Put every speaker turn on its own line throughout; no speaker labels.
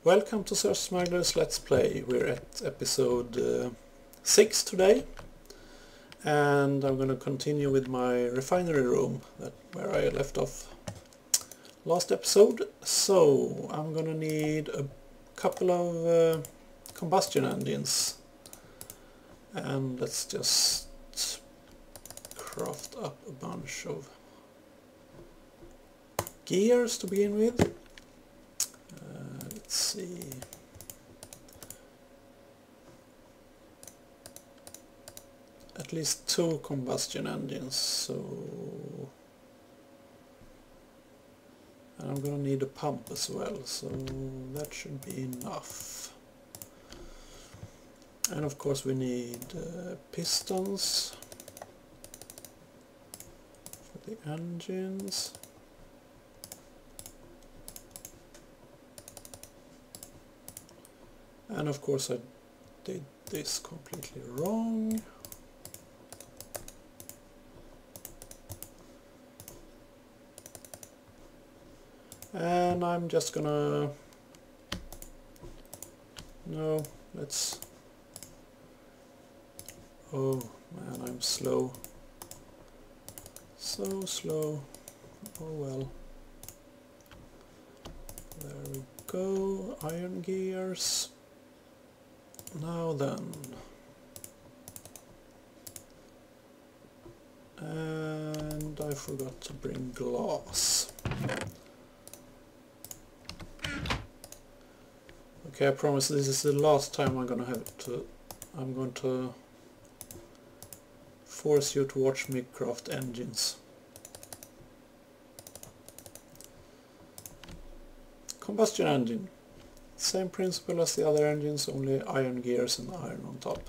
Welcome to SirSmuggler's Let's Play. We're at episode 6 today, and I'm going to continue with my refinery room where I left off last episode. So I'm going to need a couple of combustion engines, and let's just craft up a bunch of gears to begin with. Let's see. At least 2 combustion engines, so and I'm gonna need a pump as well, so that should be enough. And of course we need pistons for the engines. And of course I did this completely wrong. And I'm just gonna... No, let's... Oh man, I'm slow. So slow. Oh well. There we go, iron gears. Now then, and I forgot to bring glass. Okay, I promise this is the last time I'm going to force you to watch me craft engines. Combustion engine. Same principle as the other engines, only iron gears and iron on top.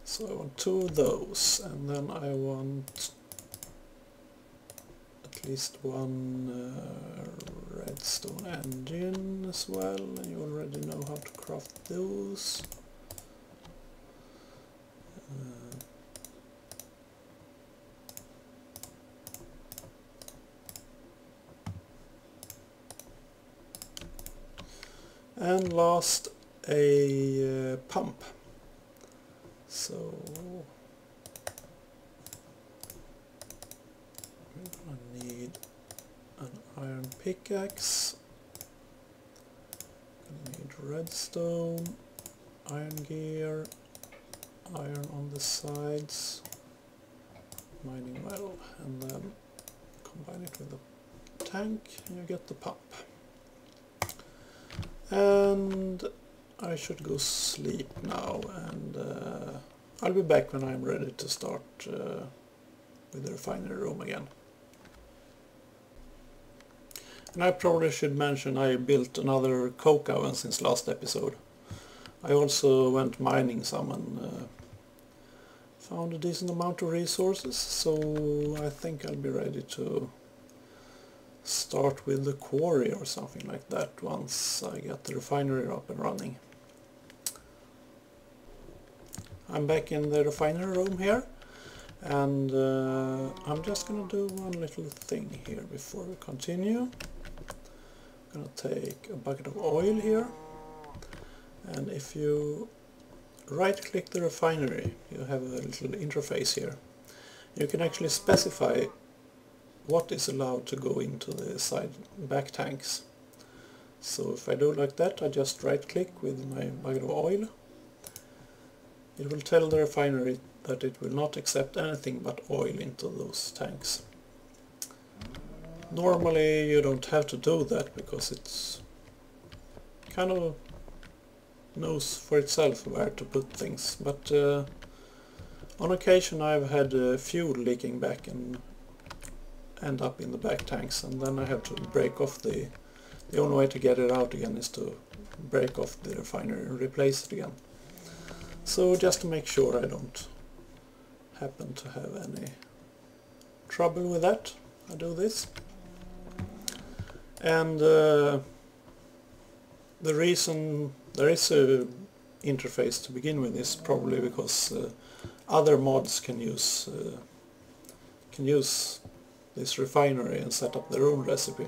So I want 2 of those, and then I want at least 1 redstone engine as well, and you already know how to craft those. And last, a pump. So we're gonna need an iron pickaxe, gonna need redstone, iron gear, iron on the sides, mining well, and then combine it with the tank and you get the pump. And I should go sleep now, and I'll be back when I'm ready to start with the refinery room again. And I probably should mention I built another coke oven since last episode. I also went mining some and found a decent amount of resources, so I think I'll be ready to start with the quarry or something like that once I get the refinery up and running. I'm back in the refinery room here, and I'm just gonna do one little thing here before we continue. I'm gonna take a bucket of oil here, and if you right click the refinery you have a little interface here. You can actually specify what is allowed to go into the side back tanks. So if I do like that, I just right click with my bucket of oil. It will tell the refinery that it will not accept anything but oil into those tanks. Normally you don't have to do that because it's kind of knows for itself where to put things, but on occasion I've had fuel leaking back and end up in the back tanks, and then I have to break off the only way to get it out again is to break off the refinery and replace it again. So just to make sure I don't happen to have any trouble with that, I do this. And the reason there is a interface to begin with is probably because other mods can use this refinery and set up their own recipe.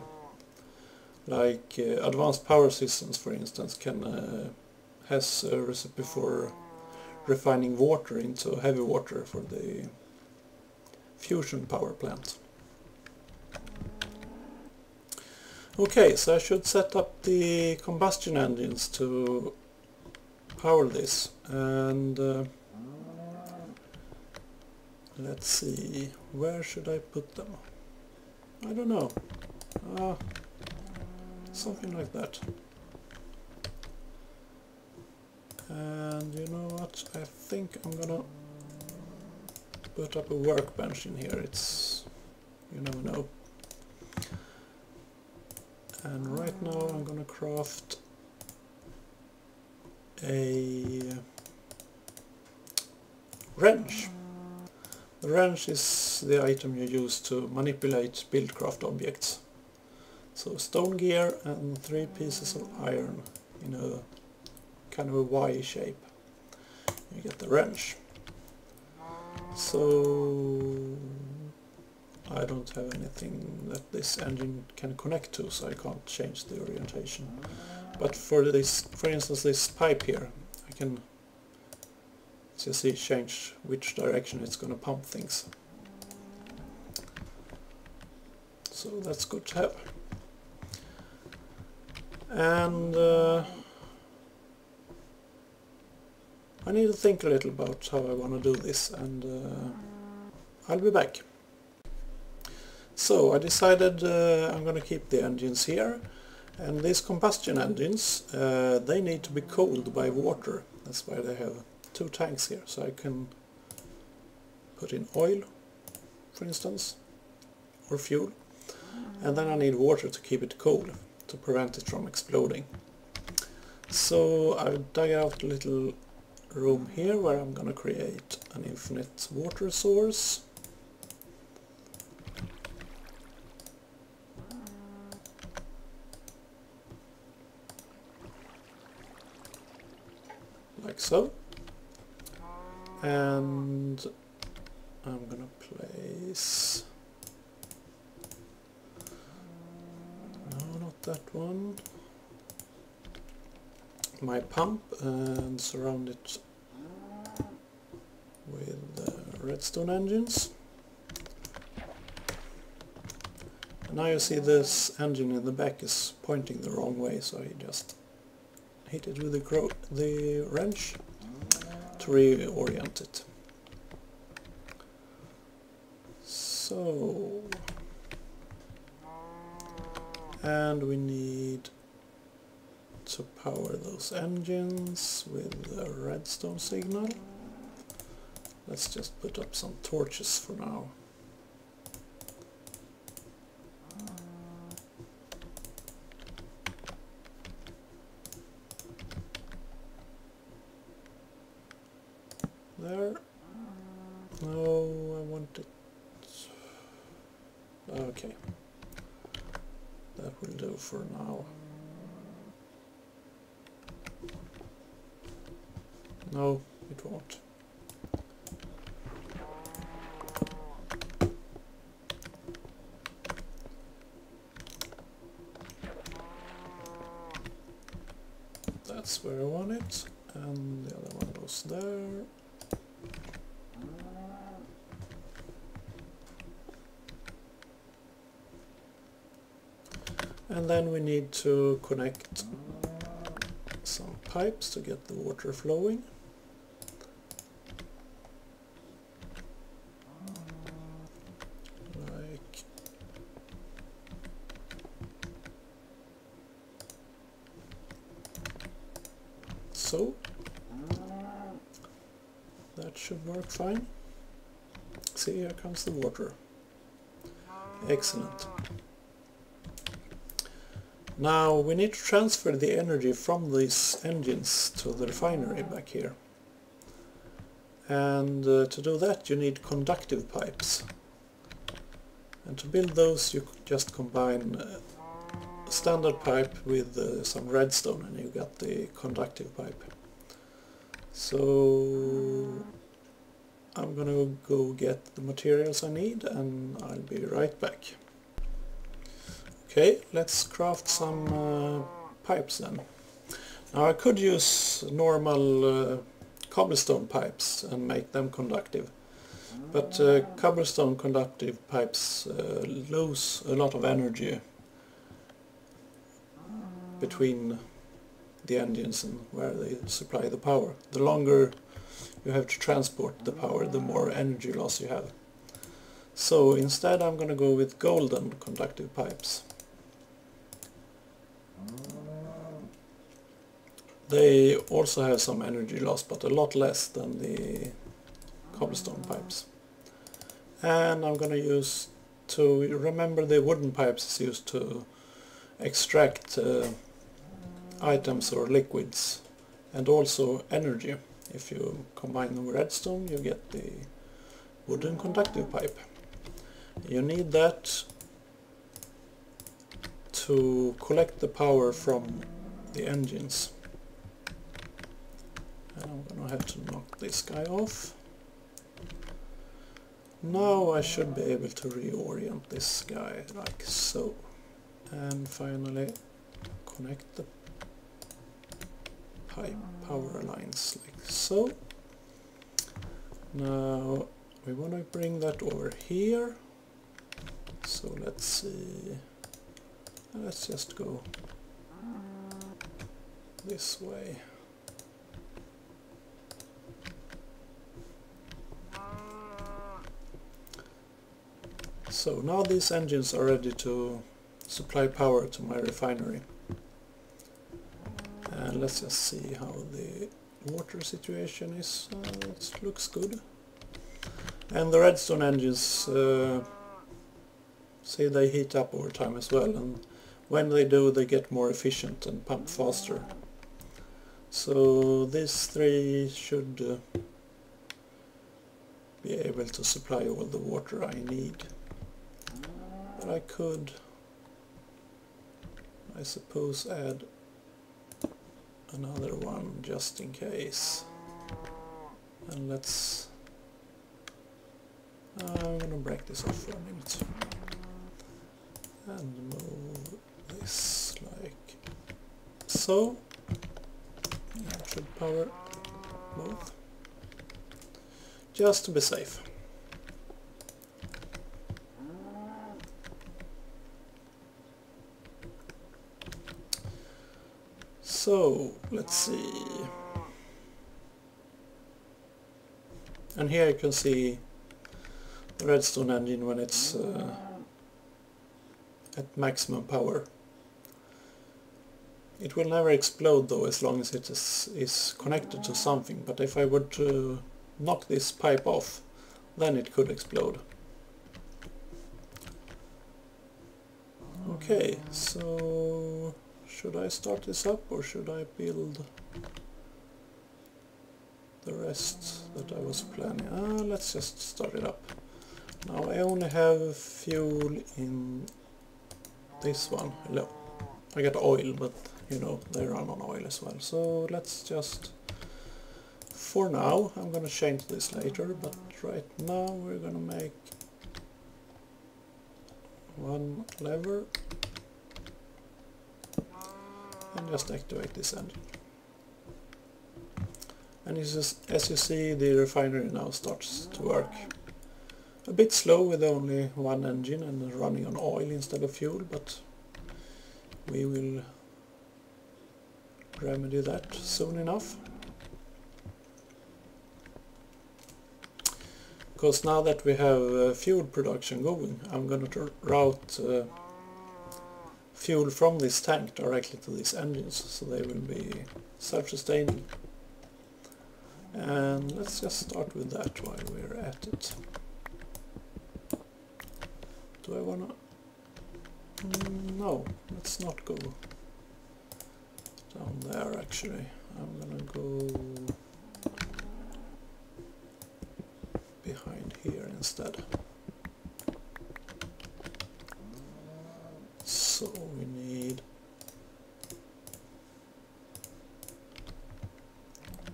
like advanced power systems, for instance, has a recipe for refining water into heavy water for the fusion power plant. Okay, so I should set up the combustion engines to power this, and let's see, where should I put them? I don't know, something like that. And you know what, I think I'm gonna put up a workbench in here. It's, you never know. And right now I'm gonna craft a wrench. The wrench is the item you use to manipulate buildcraft objects. So stone gear and 3 pieces of iron in a kind of a Y shape. You get the wrench. So I don't have anything that this engine can connect to, so I can't change the orientation. But for this, for instance, this pipe here, I can, as you see, change which direction it's going to pump things. So that's good to have. And I need to think a little about how I want to do this, and I'll be back. So I decided I'm going to keep the engines here, and these combustion engines, they need to be cooled by water. That's why they have 2 tanks here, so I can put in oil, for instance, or fuel, and then I need water to keep it cool, to prevent it from exploding. So I dug out a little room here where I'm going to create an infinite water source. Like so. And I'm gonna place, no, not that one, my pump, and surround it with redstone engines. And now you see this engine in the back is pointing the wrong way, so I just hit it with the wrench to reorient it. So, and we need to power those engines with a redstone signal. Let's just put up some torches for now. There. No, I want it. Okay. That will do for now. No, it won't. That's where I want it, and the other one goes there. And then we need to connect some pipes to get the water flowing. Like so. That should work fine. See, here comes the water. Excellent. Now we need to transfer the energy from these engines to the refinery back here. And to do that you need conductive pipes. And to build those you just combine a standard pipe with some redstone and you got the conductive pipe. So I'm gonna go get the materials I need and I'll be right back. Okay, let's craft some pipes then. Now I could use normal cobblestone pipes and make them conductive, but cobblestone conductive pipes lose a lot of energy between the engines and where they supply the power. The longer you have to transport the power, the more energy loss you have. So instead I'm going to go with golden conductive pipes. They also have some energy loss, but a lot less than the cobblestone pipes. And I'm going to use, to remember, the wooden pipes is used to extract items or liquids, and also energy. If you combine them with redstone, you get the wooden conductive pipe. You need that to collect the power from the engines. And I'm gonna have to knock this guy off. Now I should be able to reorient this guy like so. And finally connect the pipe power lines like so. Now we want to bring that over here. So let's see. Let's just go this way. So now these engines are ready to supply power to my refinery. And let's just see how the water situation is. It looks good. And the redstone engines, see, they heat up over time as well, and when they do, they get more efficient and pump faster. So these three should be able to supply all the water I need. But I could, I suppose, add another one just in case. And let's, I'm gonna break this off for a minute and move this like so. That should power both, just to be safe. So let's see, and here you can see the redstone engine when it's at maximum power. It will never explode though, as long as it is connected to something, but if I would knock this pipe off, then it could explode. Okay, so should I start this up or should I build the rest that I was planning? Let's just start it up. Now I only have fuel in this one. Hello. I got oil, but you know, they run on oil as well. So let's just, for now, I'm gonna change this later, but right now we're gonna make one lever and just activate this engine. And as you see, the refinery now starts to work. A bit slow with only one engine and running on oil instead of fuel, but we will remedy that soon enough. Because now that we have fuel production going, I'm going to route fuel from this tank directly to these engines, so they will be self-sustaining. And let's just start with that while we're at it. Do I wanna... No, let's not go down there actually. I'm gonna go behind here instead. So we need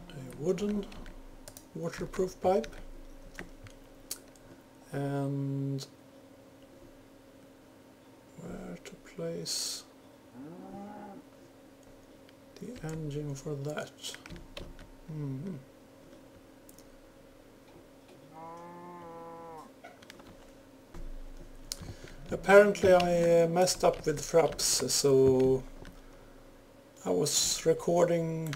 a wooden waterproof pipe and where to place the engine for that? Apparently I messed up with fraps, so I was recording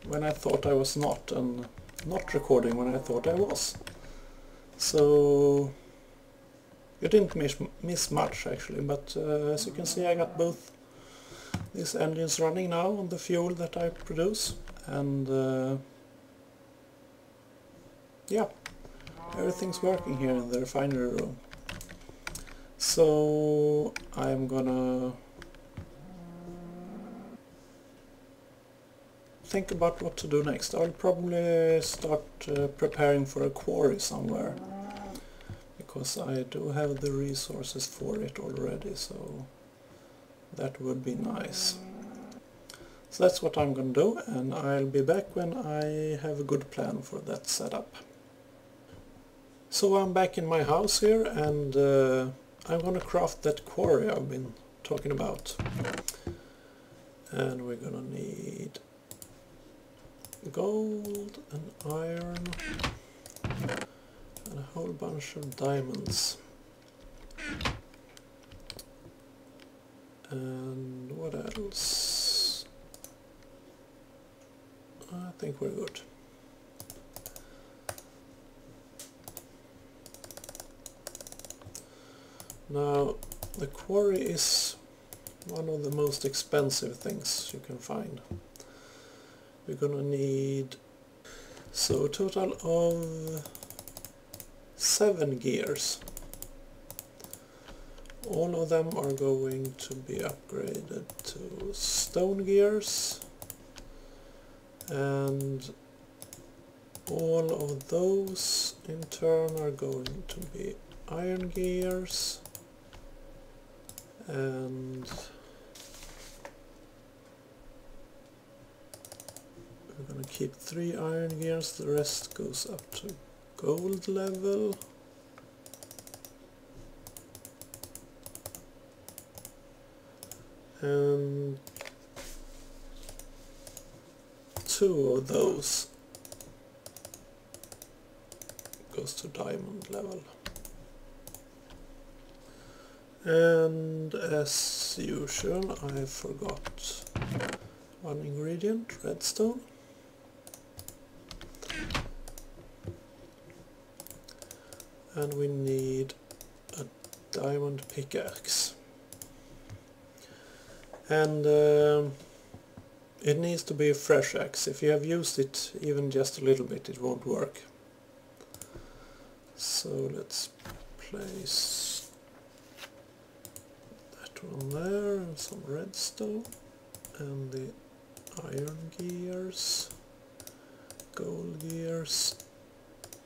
when I thought I was not, and not recording when I thought I was. So you didn't miss much actually, but as you can see, I got both these engines running now on the fuel that I produce, and yeah, everything's working here in the refinery room. So I'm gonna think about what to do next. I'll probably start preparing for a quarry somewhere, because I do have the resources for it already, so that would be nice. So that's what I'm gonna do, and I'll be back when I have a good plan for that setup. So I'm back in my house here, and I'm gonna craft that quarry I've been talking about. And we're gonna need gold and iron and a whole bunch of diamonds. And what else? I think we're good. Now, the quarry is one of the most expensive things you can find. We're gonna need, so a total of 7 gears. All of them are going to be upgraded to stone gears, and all of those in turn are going to be iron gears. And we're going to keep 3 iron gears, the rest goes up to gold level. And 2 of those goes to diamond level. And as usual, I forgot one ingredient, redstone. And we need a diamond pickaxe. And it needs to be a fresh axe. If you have used it even just a little bit, it won't work. So let's place one there, and some redstone, and the iron gears, gold gears,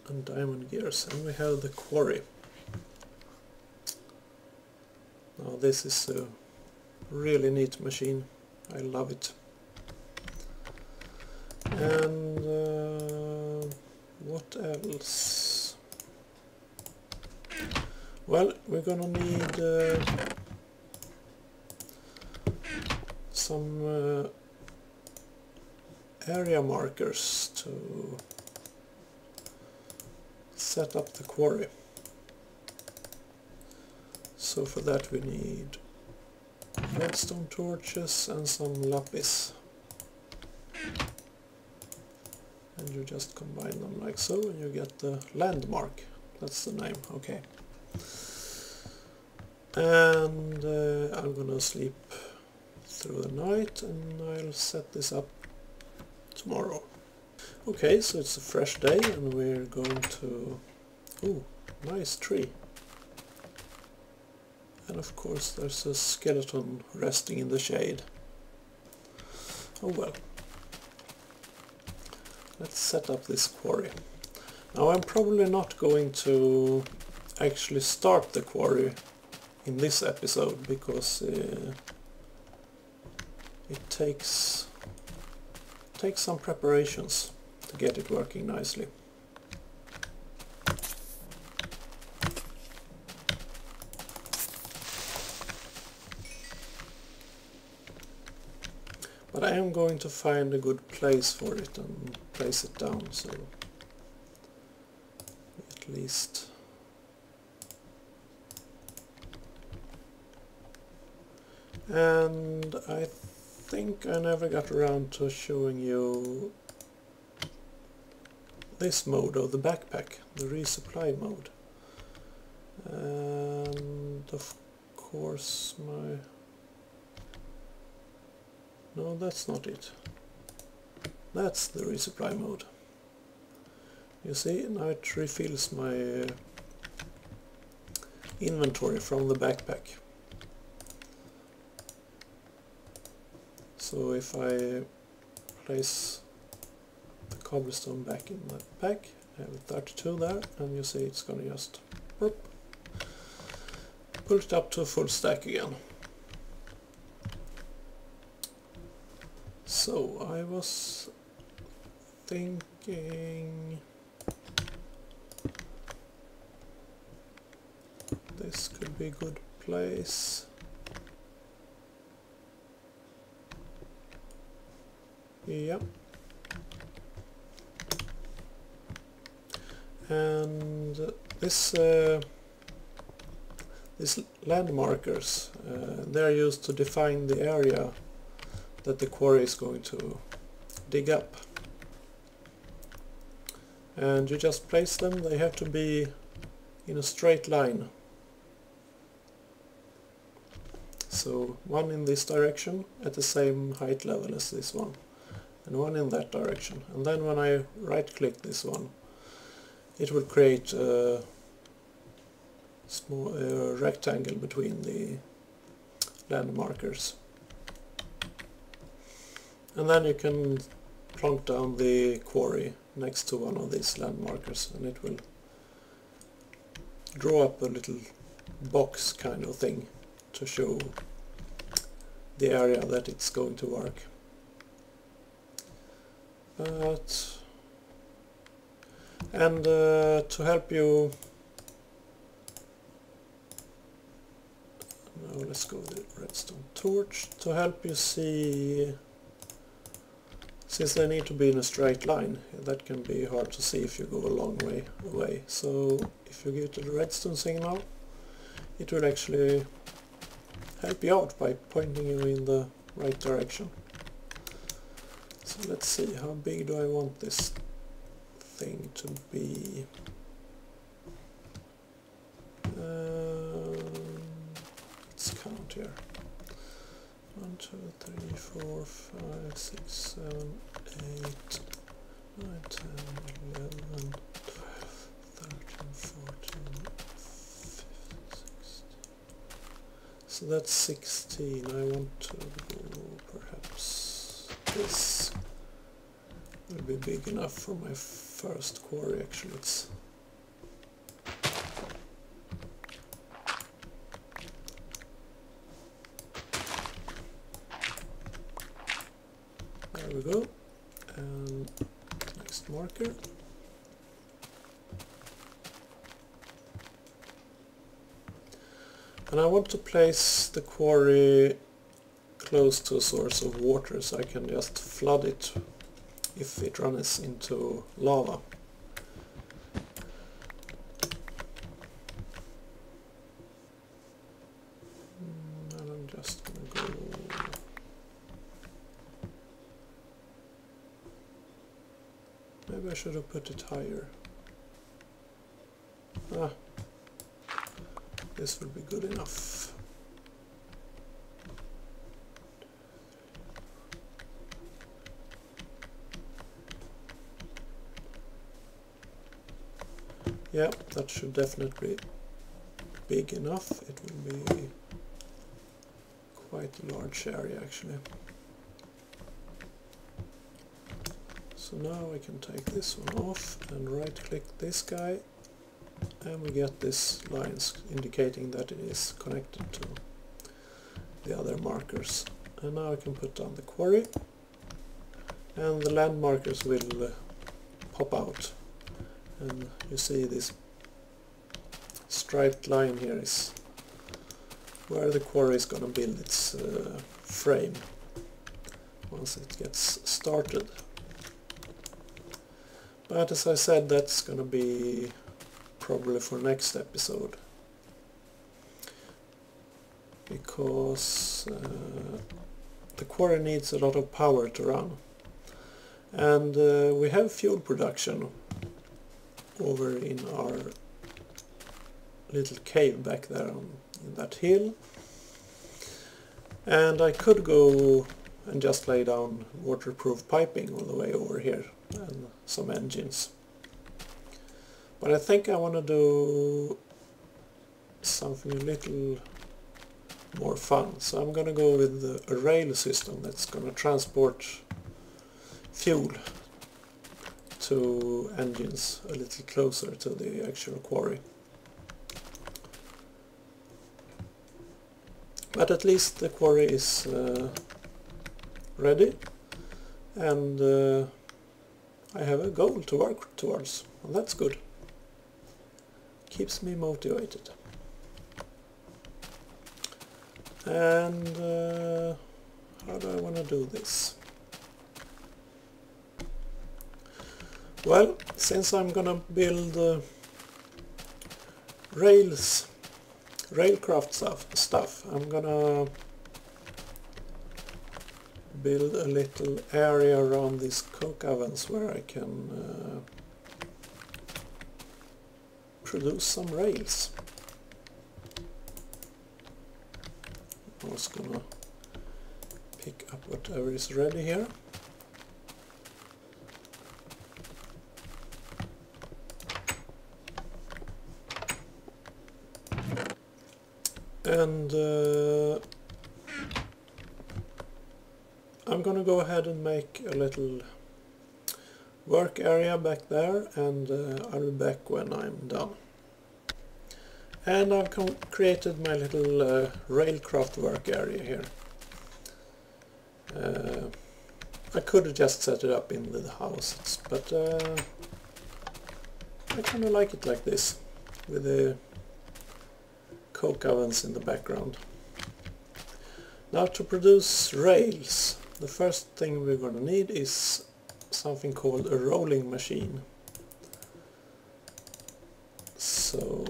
and diamond gears, and we have the quarry. Now this is a really neat machine, I love it. And what else? Well, we're gonna need some area markers to set up the quarry. So for that we need redstone torches and some lapis. And you just combine them like so, and you get the landmark. That's the name, okay. And I'm gonna sleep through the night, and I'll set this up tomorrow. Okay, so it's a fresh day, and we're going to... Ooh, nice tree. And of course there's a skeleton resting in the shade. Oh well. Let's set up this quarry. Now I'm probably not going to actually start the quarry in this episode, because it takes some preparations to get it working nicely. But I am going to find a good place for it and place it down, so at least and I think I never got around to showing you this mode of the backpack, the resupply mode. And of course no, that's not it. That's the resupply mode. You see, now it refills my inventory from the backpack. So if I place the cobblestone back in the pack, I have 32 there, and you see it's gonna just whoop, pull it up to a full stack again. So I was thinking this could be a good place. Yep. And this land markers, they're used to define the area that the quarry is going to dig up. And you just place them, they have to be in a straight line. So one in this direction at the same height level as this one, and one in that direction. And then when I right click this one, it will create a small rectangle between the land markers. And then you can plonk down the quarry next to one of these land markers, and it will draw up a little box kind of thing to show the area that it's going to work. And to help you, now let's go with the redstone torch, to help you see, since they need to be in a straight line, that can be hard to see if you go a long way away. So if you give it the redstone signal, it will actually help you out by pointing you in the right direction. So let's see, how big do I want this thing to be? Let's count here. 1, 2, 3, 4, 5, 6, 7, 8, 9, 10, 11, 12, 13, 14, 15, 16. So that's 16. I want to go, perhaps this will be big enough for my first quarry. Actually, it's there we go. And next marker. And I want to place the quarry close to a source of water, so I can just flood it if it runs into lava. And I'm just gonna go. Maybe I should have put it higher. This will be good enough. Yeah, that should definitely be big enough. It will be quite a large area actually. So now I can take this one off and right click this guy, and we get this lines indicating that it is connected to the other markers. And now I can put down the quarry, and the land markers will pop out, and you see this striped line here is where the quarry is going to build its frame. once it gets started. But as I said, that's gonna be probably for next episode, because the quarry needs a lot of power to run, and we have fuel production over in our little cave back there in that hill, and I could go and just lay down waterproof piping all the way over here and some engines, but I think I want to do something a little more fun, so I'm gonna go with a rail system that's gonna transport fuel to engines a little closer to the actual quarry. But at least the quarry is ready, and I have a goal to work towards, and that's good. Keeps me motivated. And how do I want to do this? Well, since I'm gonna build railcraft stuff, I'm gonna build a little area around these coke ovens where I can produce some rails. I'm just gonna pick up whatever is ready here. And I'm gonna go ahead and make a little work area back there, and I'll be back when I'm done. And I've created my little railcraft work area here. I could have just set it up in the house, but I kind of like it like this, with the coke ovens in the background. Now, to produce rails, the first thing we're going to need is something called a rolling machine. So,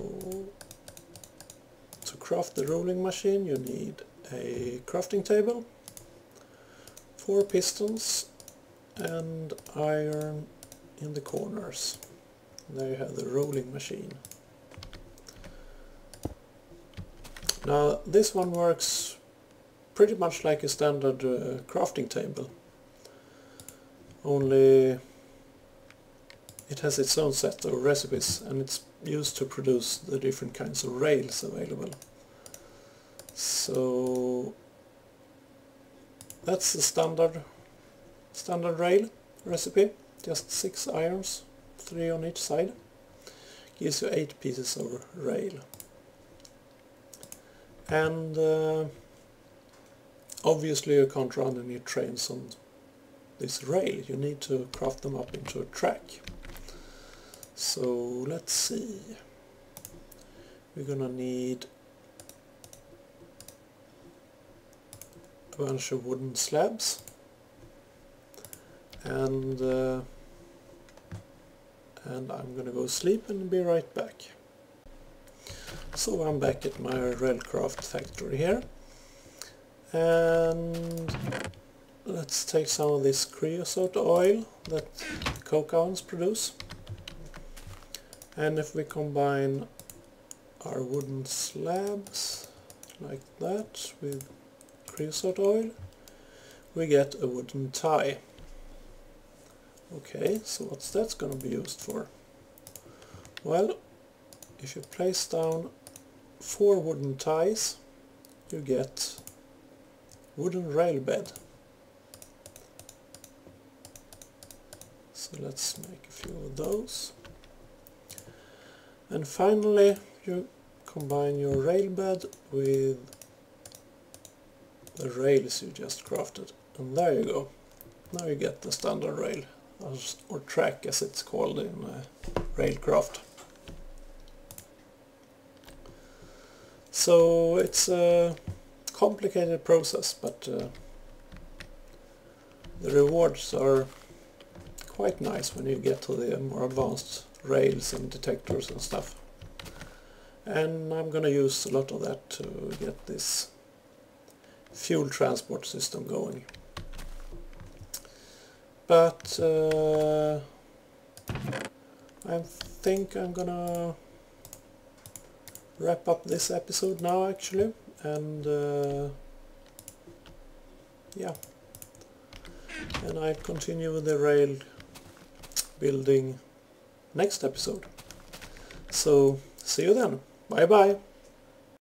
to craft the rolling machine you need a crafting table, 4 pistons and iron in the corners. There you have the rolling machine. Now this one works pretty much like a standard crafting table, only it has its own set of recipes, and it's used to produce the different kinds of rails available. So that's the standard rail recipe, just 6 irons, 3 on each side, gives you 8 pieces of rail. And obviously you can't run any trains on this rail, you need to craft them up into a track. So let's see, we're gonna need a bunch of wooden slabs, and I'm gonna go sleep and be right back. So I'm back at my railcraft factory here, and let's take some of this creosote oil that the coke ovens produce, and if we combine our wooden slabs like that with creosote oil, we get a wooden tie. Okay, so what's that going to be used for? Well, if you place down 4 wooden ties, you get wooden rail bed. So let's make a few of those. And finally you combine your rail bed with the rails you just crafted, and there you go. Now you get the standard rail, or track as it's called in railcraft. So it's a complicated process, but the rewards are quite nice when you get to the more advanced rails and detectors and stuff. And I'm gonna use a lot of that to get this fuel transport system going. But I think I'm gonna wrap up this episode now actually, and yeah, and I'll continue with the rail building next episode. So see you then. Bye bye.